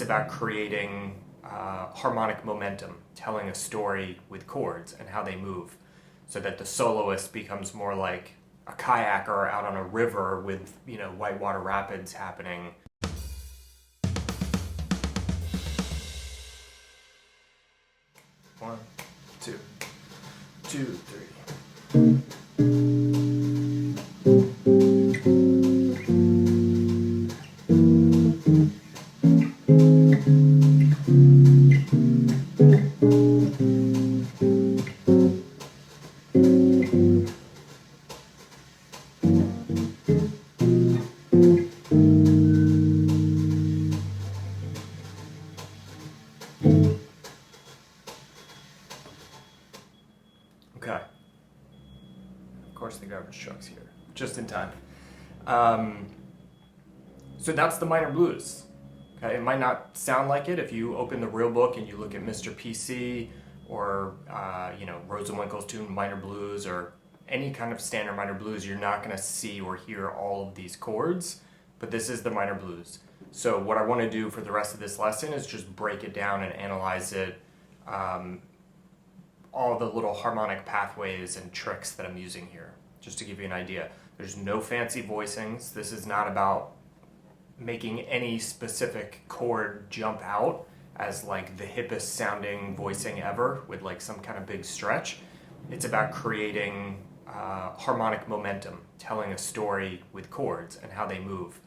It's about creating harmonic momentum, telling a story with chords and how they move, so that the soloist becomes more like a kayaker out on a river with, whitewater rapids happening. One, two, three. Okay. Of course the garbage truck's here. Just in time. So that's the minor blues. Okay, it might not sound like it if you open the real book and you look at Mr. PC or Rosenwinkel's tune minor blues or any kind of standard minor blues. You're not going to see or hear all of these chords, but this is the minor blues. So what I want to do for the rest of this lesson is just break it down and analyze it, all the little harmonic pathways and tricks that I'm using here, just to give you an idea. There's no fancy voicings. This is not about making any specific chord jump out as like the hippest sounding voicing ever with like some kind of big stretch. It's about creating harmonic momentum, telling a story with chords and how they move,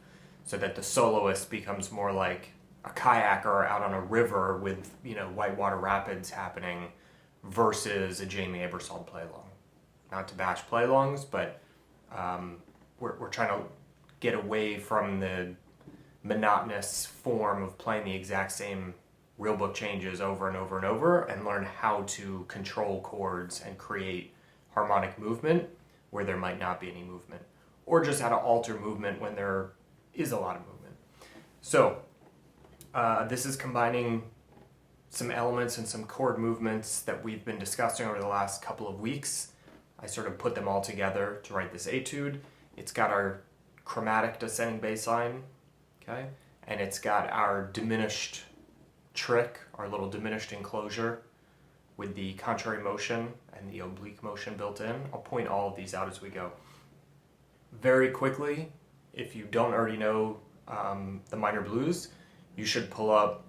so that the soloist becomes more like a kayaker out on a river with, whitewater rapids happening versus a Jamie Aebersold play-along. Not to bash play-alongs, but we're trying to get away from the monotonous form of playing the exact same real book changes over and over and over, and learn how to control chords and create harmonic movement where there might not be any movement, or just how to alter movement when there is a lot of movement. So this is combining some elements and some chord movements that we've been discussing over the last couple of weeks. I sort of put them all together to write this etude. It's got our chromatic descending bass line, okay? And it's got our diminished trick, our little diminished enclosure with the contrary motion and the oblique motion built in. I'll point all of these out as we go. Very quickly, if you don't already know the minor blues, you should pull up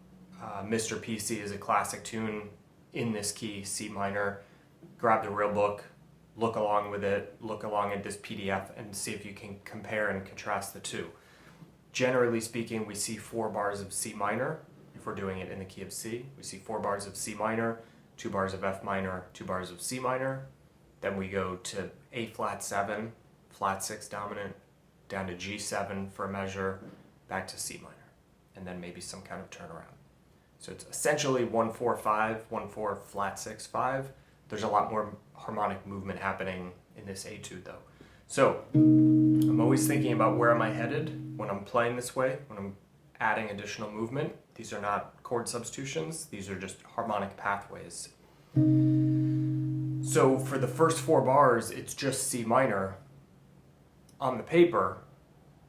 Mr. PC is a classic tune in this key, C minor. Grab the real book, look along with it, look along at this PDF, and see if you can compare and contrast the two. Generally speaking, we see 4 bars of C minor. If we're doing it in the key of C, we see 4 bars of C minor, 2 bars of F minor, 2 bars of C minor. Then we go to A flat 7, flat 6 dominant, down to G7 for a measure, back to C minor, and then maybe some kind of turnaround. So it's essentially 1-4-5, 1-4 flat 6 5. There's a lot more harmonic movement happening in this etude though. So I'm always thinking about where am I headed when I'm playing this way, when I'm adding additional movement. These are not chord substitutions, these are just harmonic pathways. So for the first 4 bars, it's just C minor on the paper,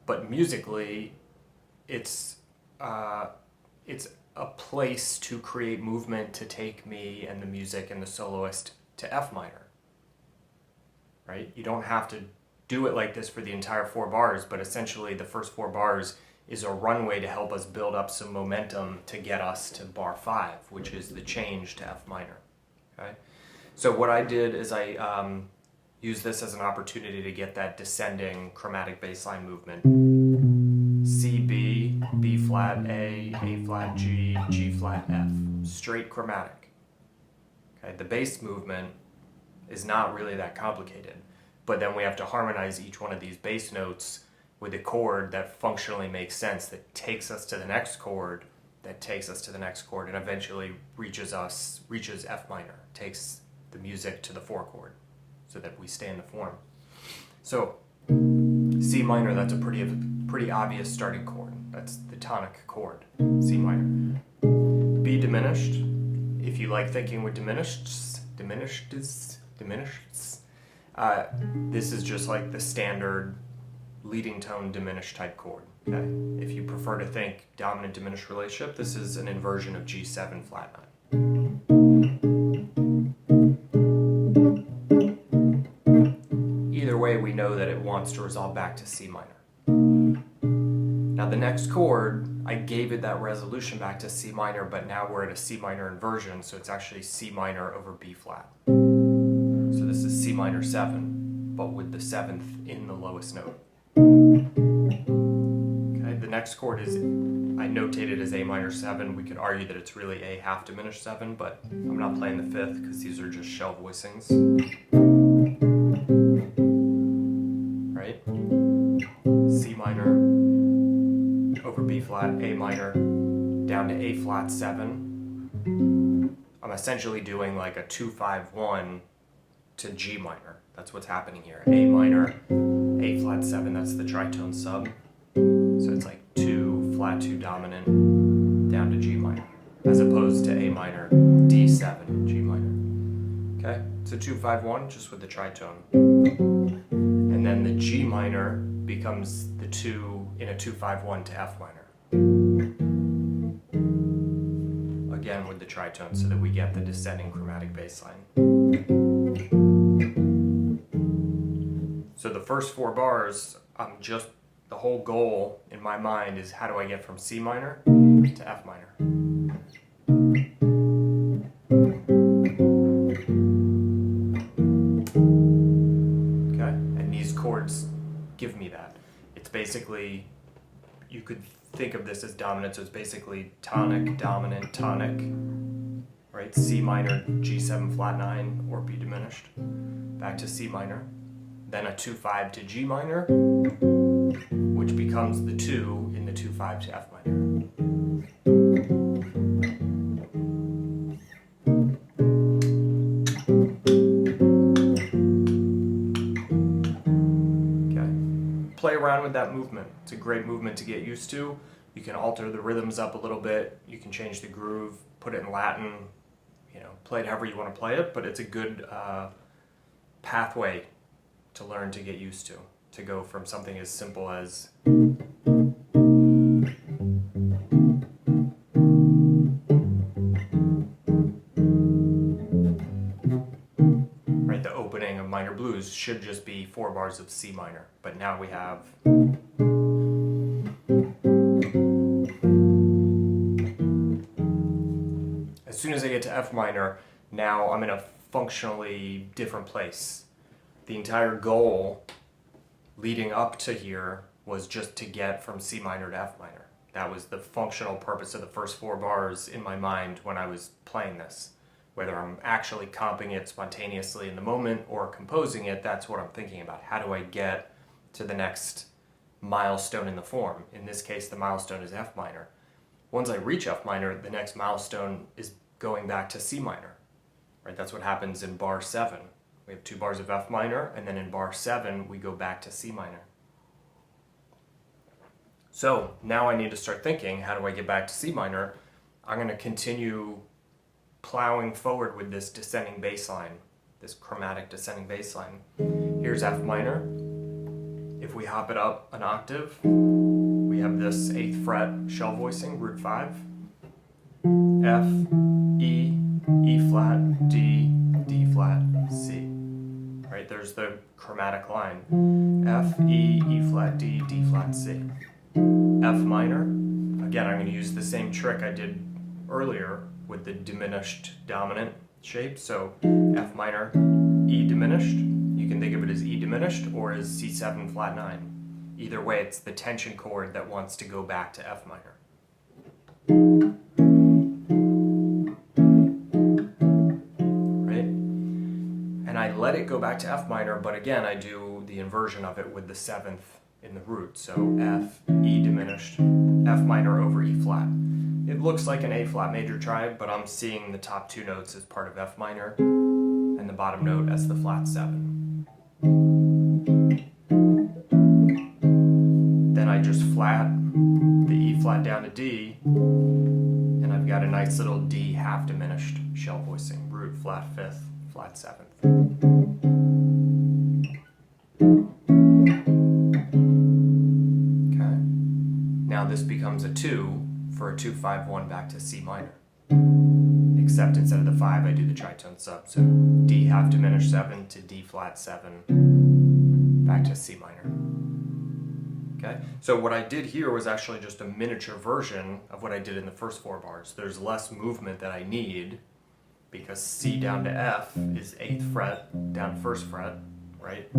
but musically it's a place to create movement to take me and the music and the soloist to F minor, right? You don't have to do it like this for the entire 4 bars, but essentially the first 4 bars is a runway to help us build up some momentum to get us to bar 5, which is the change to F minor, okay? So what I did is I used this as an opportunity to get that descending chromatic bass line movement. C, B, B flat, A flat, G, G flat, F. Straight chromatic. Okay, the bass movement is not really that complicated, but then we have to harmonize each one of these bass notes with a chord that functionally makes sense, that takes us to the next chord, that takes us to the next chord, and eventually reaches F minor, takes the music to the 4 chord, so that we stay in the form. So C minor, that's a pretty obvious starting chord. That's the tonic chord, C minor. B diminished. If you like thinking with diminished, this is just like the standard leading tone diminished type chord. Okay? If you prefer to think dominant diminished relationship, this is an inversion of G7 flat 9. Either way, we know that it wants to resolve back to C minor. Now the next chord, I gave it that resolution back to C minor, but now we're at a C minor inversion, so it's actually C minor over B flat. So this is C minor 7, but with the 7th in the lowest note. Okay, the next chord is, I notated as A minor 7. We could argue that it's really A half diminished 7, but I'm not playing the 5th because these are just shell voicings. Right? C minor over B flat, A minor, down to A flat 7. I'm essentially doing like a 2-5-1 to G minor. That's what's happening here. A minor, A flat 7, that's the tritone sub. So it's like 2, flat 2 dominant, down to G minor, as opposed to A minor, D7, G minor. Okay, so 2-5-1, just with the tritone. And then the G minor becomes the 2 in a 2-5-1 to F minor. Again with the tritone, so that we get the descending chromatic bass line. So the first 4 bars, the whole goal in my mind is how do I get from C minor to F minor? Okay, and these chords give me that. It's basically, you could think of this as dominant, so it's basically tonic, dominant, tonic, right? C minor, G7 flat 9, or B diminished, back to C minor, then a 2-5 to G minor, which becomes the 2 in the 2-5 to F minor. Okay. Play around with that movement. It's a great movement to get used to. You can alter the rhythms up a little bit. You can change the groove, put it in Latin, play it however you want to play it, but it's a good pathway to learn to get used to go from something as simple as right, the opening of minor blues should just be 4 bars of C minor, but now we have as soon as I get to F minor, now I'm in a functionally different place. The entire goal leading up to here was just to get from C minor to F minor. That was the functional purpose of the first 4 bars in my mind when I was playing this. Whether I'm actually comping it spontaneously in the moment or composing it, that's what I'm thinking about. How do I get to the next milestone in the form? In this case, the milestone is F minor. Once I reach F minor, the next milestone is going back to C minor. Right? That's what happens in bar 7. We have 2 bars of F minor, and then in bar 7, we go back to C minor. So now I need to start thinking, how do I get back to C minor? I'm going to continue plowing forward with this descending bass line, this chromatic descending bass line. Here's F minor. If we hop it up an octave, we have this 8th fret shell voicing, root 5. F, E, E flat, D, D flat, C. Right, there's the chromatic line. F, E, E flat, D, D flat, C. F minor. Again, I'm going to use the same trick I did earlier with the diminished dominant shape. So F minor, E diminished. You can think of it as E diminished or as C7 flat 9. Either way, it's the tension chord that wants to go back to F minor. I let it go back to F minor, but again, I do the inversion of it with the 7th in the root. So F, E diminished, F minor over E flat. It looks like an A flat major triad, but I'm seeing the top 2 notes as part of F minor and the bottom note as the flat 7. Then I just flat the E flat down to D, and I've got a nice little D half diminished shell voicing, root flat 5th, flat 7th. Okay. becomes a 2 for a 2-5-1 back to C minor. Except instead of the 5, I do the tritone sub. So D half diminished 7 to D flat 7 back to C minor. Okay, so what I did here was actually just a miniature version of what I did in the first 4 bars. There's less movement that I need because C down to F is 8th fret down to 1st fret, right?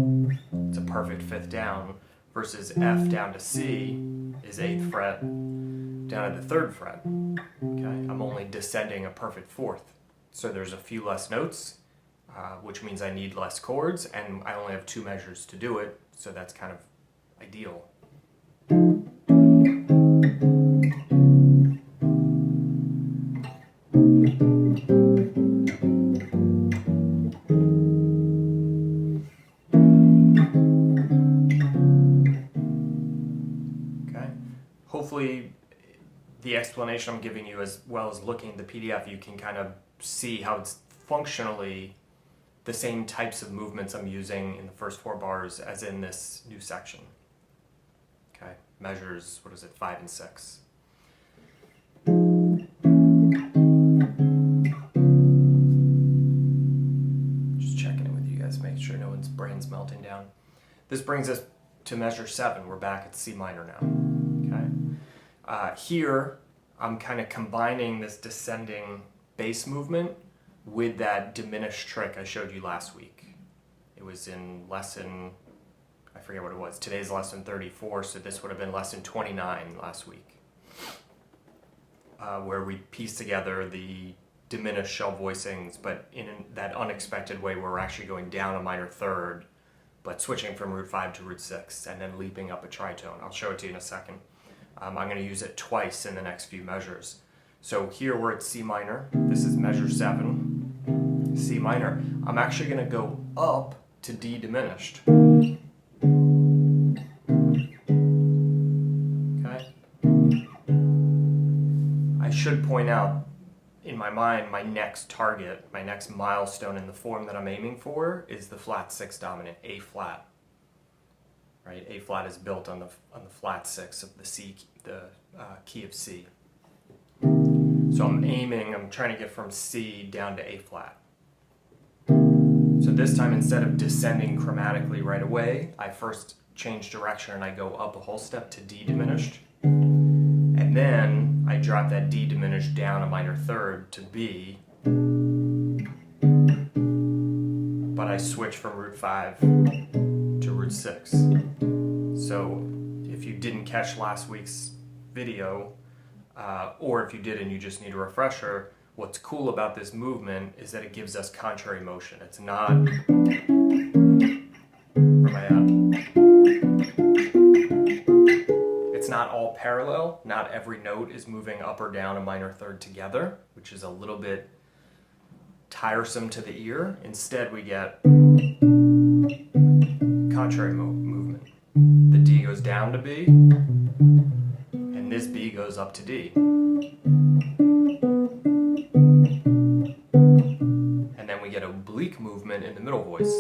It's a perfect 5th down, versus F down to C is 8th fret down to the 3rd fret. Okay, I'm only descending a perfect 4th. So there's a few less notes, which means I need less chords, and I only have 2 measures to do it, so that's kind of ideal. Hopefully the explanation I'm giving you, as well as looking at the PDF, you can kind of see how it's functionally the same types of movements I'm using in the first 4 bars as in this new section. Okay, measures, 5 and 6. Just checking in with you guys, make sure no one's brain's melting down. This brings us to measure 7. We're back at C minor now. Okay. Here, I'm kind of combining this descending bass movement with that diminished trick I showed you last week. It was in lesson, I forget what it was, today's lesson 34, so this would have been lesson 29 last week, where we pieced together the diminished shell voicings, but in that unexpected way where we're actually going down a minor 3rd, but switching from root 5 to root 6, and then leaping up a tritone. I'll show it to you in a second. I'm going to use it twice in the next few measures. So here we're at C minor. This is measure 7, C minor. I'm actually going to go up to D diminished. Okay. I should point out, in my mind, my next target, my next milestone in the form that I'm aiming for is the flat 6 dominant, A flat. Right? A flat is built on the flat 6 of the C, the key of C. So I'm trying to get from C down to A flat. So this time, instead of descending chromatically right away, I first change direction and I go up a whole step to D diminished. And then I drop that D diminished down a minor 3rd to B. But I switch from root 5 to root 6. So if you didn't catch last week's video, or if you did and you just need a refresher, what's cool about this movement is that it gives us contrary motion. It's not, where am I at? It's not all parallel. Not every note is moving up or down a minor 3rd together, which is a little bit tiresome to the ear. Instead, we get contrary movement. The D goes down to B, and this B goes up to D. And then we get oblique movement in the middle voice.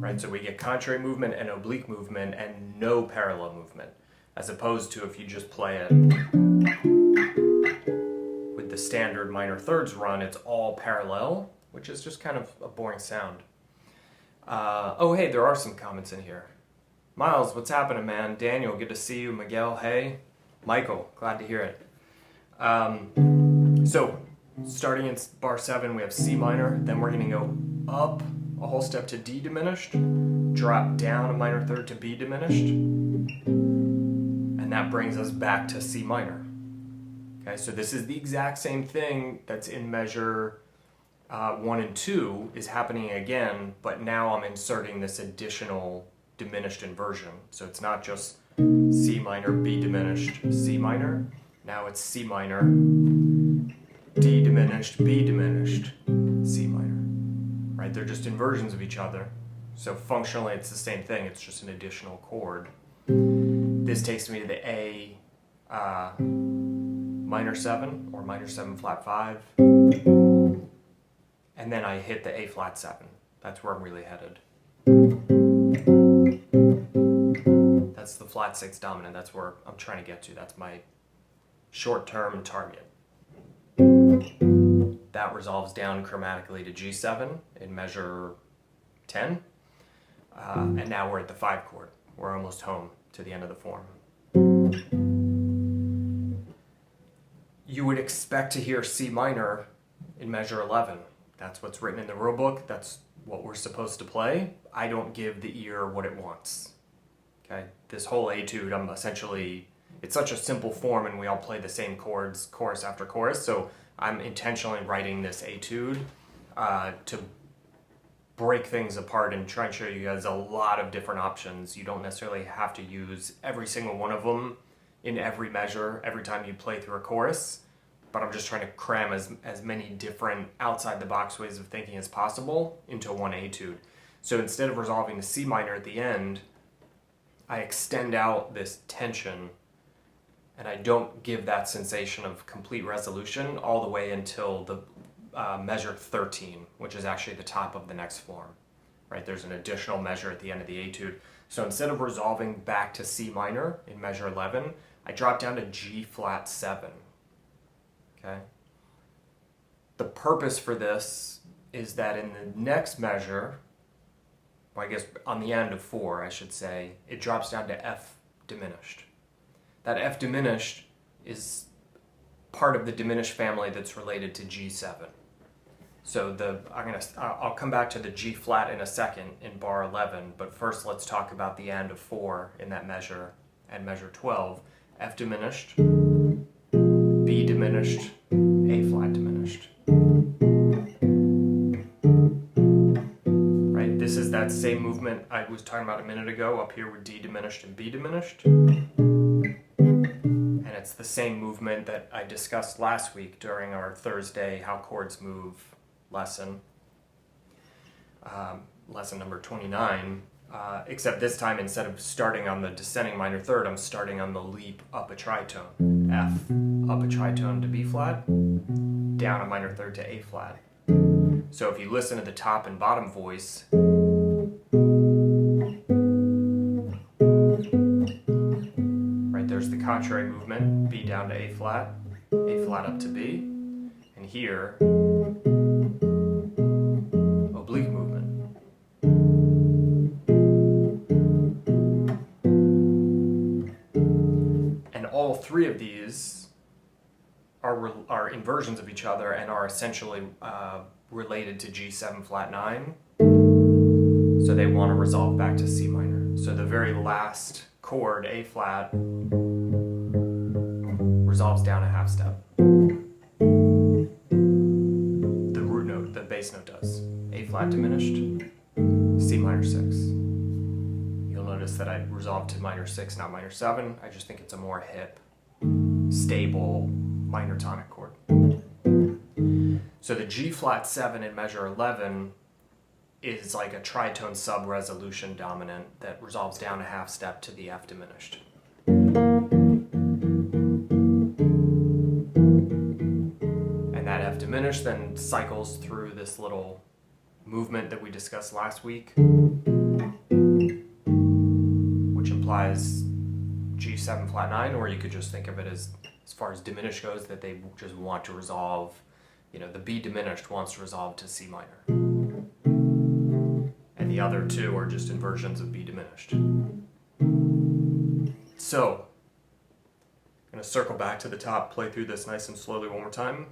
Right, so we get contrary movement and oblique movement and no parallel movement, as opposed to if you just play it with the standard minor 3rds run, it's all parallel, which is just kind of a boring sound. Oh, hey, there are some comments in here. Miles, what's happening, man? Daniel, good to see you. Miguel, hey. Michael, glad to hear it. So, starting in bar 7, we have C minor. Then we're going to go up a whole step to D diminished, drop down a minor 3rd to B diminished, and that brings us back to C minor. Okay, so this is the exact same thing that's in measure 1 and 2 is happening again, but now I'm inserting this additional diminished inversion. So it's not just C minor, B diminished, C minor. Now it's C minor, D diminished, B diminished, C minor. Right? They're just inversions of each other. So functionally it's the same thing, it's just an additional chord. This takes me to the A minor 7 or minor 7 flat 5. and then I hit the A flat 7. That's where I'm really headed. That's the flat 6 dominant. That's where I'm trying to get to. That's my short-term target. That resolves down chromatically to G7 in measure 10. And now we're at the 5 chord. We're almost home to the end of the form. You would expect to hear C minor in measure 11. That's what's written in the rule book. That's what we're supposed to play. I don't give the ear what it wants. Okay, this whole etude, I'm essentially, it's such a simple form and we all play the same chords chorus after chorus, so I'm intentionally writing this etude to break things apart and try and show you guys a lot of different options. You don't necessarily have to use every single one of them in every measure every time you play through a chorus, but I'm just trying to cram as many different outside the box ways of thinking as possible into one etude. So instead of resolving to C minor at the end, I extend out this tension and I don't give that sensation of complete resolution all the way until the measure 13, which is actually the top of the next form, right? There's an additional measure at the end of the etude. So instead of resolving back to C minor in measure 11, I drop down to G flat 7, okay? The purpose for this is that in the next measure, well, I guess on the end of 4, I should say, it drops down to F diminished. That F diminished is part of the diminished family that's related to G7. So I'll come back to the G flat in a second in bar 11, but first let's talk about the end of 4 in that measure and measure 12. F diminished, B diminished, A flat diminished. Right, this is that same movement I was talking about a minute ago up here with D diminished and B diminished. And it's the same movement that I discussed last week during our Thursday How Chords Move lesson, lesson number 29, except this time instead of starting on the descending minor third, I'm starting on the leap up a tritone, F, up a tritone to B flat, down a minor third to A flat. So if you listen to the top and bottom voice, right, there's the contrary movement, B down to A flat up to B, and here, oblique movement. And all three of these are inversions of each other and are essentially related to G7 flat 9. So they want to resolve back to C minor. So the very last chord, A flat, resolves down a half step. The root note, the bass note does. A flat diminished, C minor 6. You'll notice that I resolved to minor 6, not minor 7. I just think it's a more hip, stable minor tonic chord. So the G flat 7 in measure 11 is like a tritone sub-resolution dominant that resolves down a half step to the F diminished. And that F diminished then cycles through this little movement that we discussed last week, which implies G7 flat 9, or you could just think of it as far as diminished goes, that they just want to resolve, the B diminished wants to resolve to C minor. And the other two are just inversions of B diminished. So, I'm going to circle back to the top, play through this nice and slowly one more time.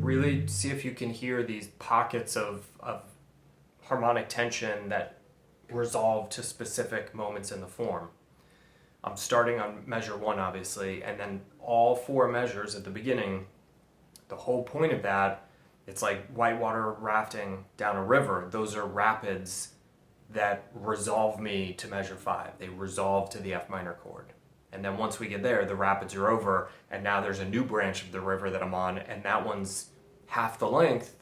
Really see if you can hear these pockets of harmonic tension that resolve to specific moments in the form. I'm starting on measure 1, obviously, and then all 4 measures at the beginning. The whole point of that, it's like whitewater rafting down a river. Those are rapids that resolve me to measure 5. They resolve to the F minor chord. And then once we get there, the rapids are over, and now there's a new branch of the river that I'm on, and that one's half the length,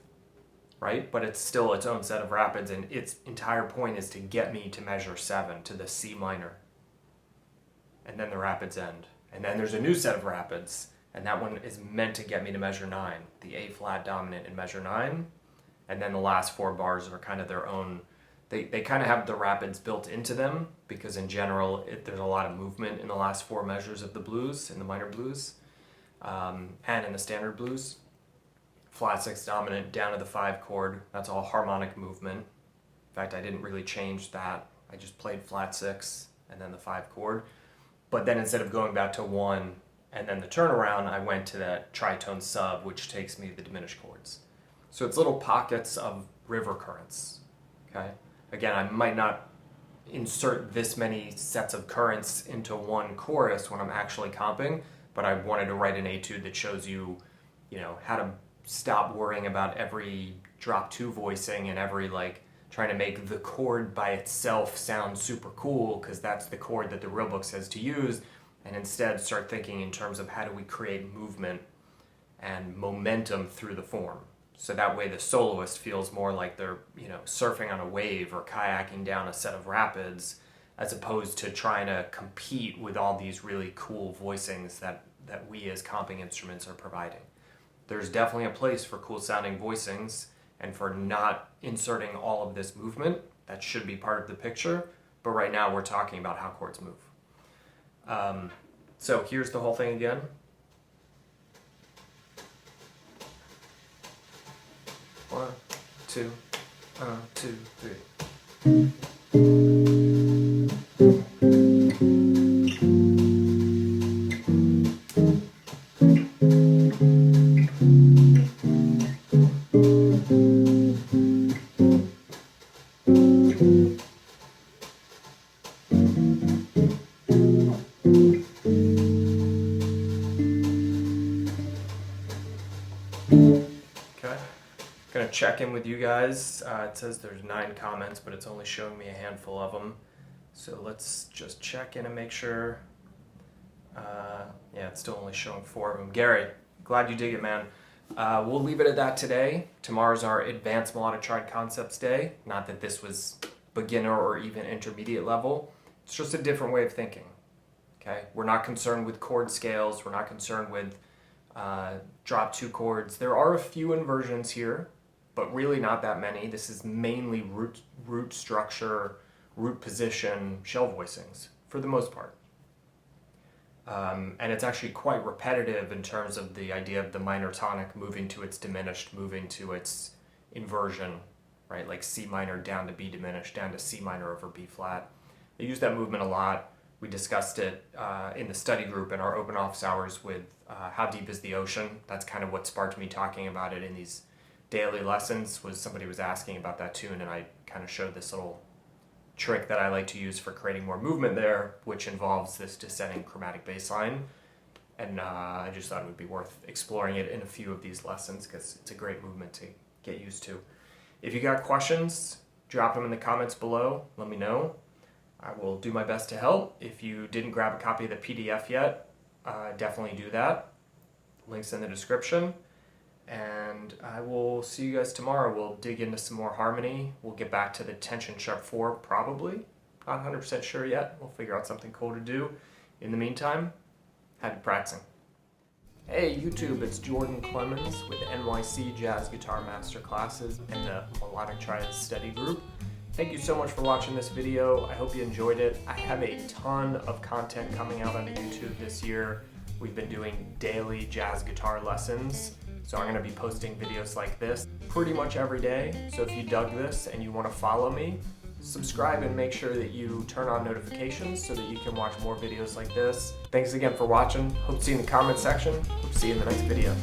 right? But it's still its own set of rapids, and its entire point is to get me to measure 7, to the C minor. And then the rapids end. And then there's a new set of rapids, and that one is meant to get me to measure 9, the A flat dominant in measure 9. And then the last 4 bars are kind of their own. They kind of have the rapids built into them, because in general there's a lot of movement in the last 4 measures of the blues, in the minor blues, and in the standard blues. Flat 6 dominant down to the 5 chord, that's all harmonic movement. In fact, I didn't really change that. I just played flat 6 and then the 5 chord. But then instead of going back to 1 and then the turnaround, I went to that tritone sub, which takes me to the diminished chords. So it's little pockets of river currents, okay? Again, I might not insert this many sets of currents into one chorus when I'm actually comping, but I wanted to write an etude that shows you, how to stop worrying about every drop 2 voicing and every trying to make the chord by itself sound super cool because that's the chord that the real book says to use, and instead start thinking in terms of how do we create movement and momentum through the form. So that way the soloist feels more like they're, surfing on a wave or kayaking down a set of rapids, as opposed to trying to compete with all these really cool voicings that we as comping instruments are providing. There's definitely a place for cool sounding voicings and for not inserting all of this movement. That should be part of the picture, but right now we're talking about how chords move. So here's the whole thing again. One, two, 2, 3. Gonna check in with you guys. It says there's 9 comments, but it's only showing me a handful of them. So let's just check in and make sure. Yeah, it's still only showing 4 of them. Gary, glad you dig it, man. We'll leave it at that today. Tomorrow's our Advanced Melodic Triad Concepts Day. Not that this was beginner or even intermediate level. It's just a different way of thinking. Okay, we're not concerned with chord scales. We're not concerned with drop 2 chords. There are a few inversions here, but really not that many. This is mainly root structure, root position, shell voicings for the most part. And it's actually quite repetitive in terms of the idea of the minor tonic moving to its diminished, moving to its inversion, right? Like C minor down to B diminished, down to C minor over B flat. They use that movement a lot. We discussed it in the study group in our open office hours with How Deep is the Ocean. That's kind of what sparked me talking about it in these daily lessons, was somebody was asking about that tune, and I kind of showed this little trick that I like to use for creating more movement there, which involves this descending chromatic bass line. And I just thought it would be worth exploring it in a few of these lessons because it's a great movement to get used to. If you got questions, drop them in the comments below. Let me know. I will do my best to help. If you didn't grab a copy of the PDF yet, definitely do that. Links in the description. And I will see you guys tomorrow. We'll dig into some more harmony. We'll get back to the tension sharp 4 probably. Not 100% sure yet. We'll figure out something cool to do. In the meantime, happy practicing. Hey YouTube, it's Jordan Clemens with NYC Jazz Guitar Master Classes and the Melodic Triad Study Group. Thank you so much for watching this video. I hope you enjoyed it. I have a ton of content coming out on YouTube this year. We've been doing daily jazz guitar lessons. So I'm going to be posting videos like this pretty much every day. So if you dug this and you want to follow me, subscribe and make sure that you turn on notifications so that you can watch more videos like this. Thanks again for watching. Hope to see you in the comment section. Hope to see you in the next video.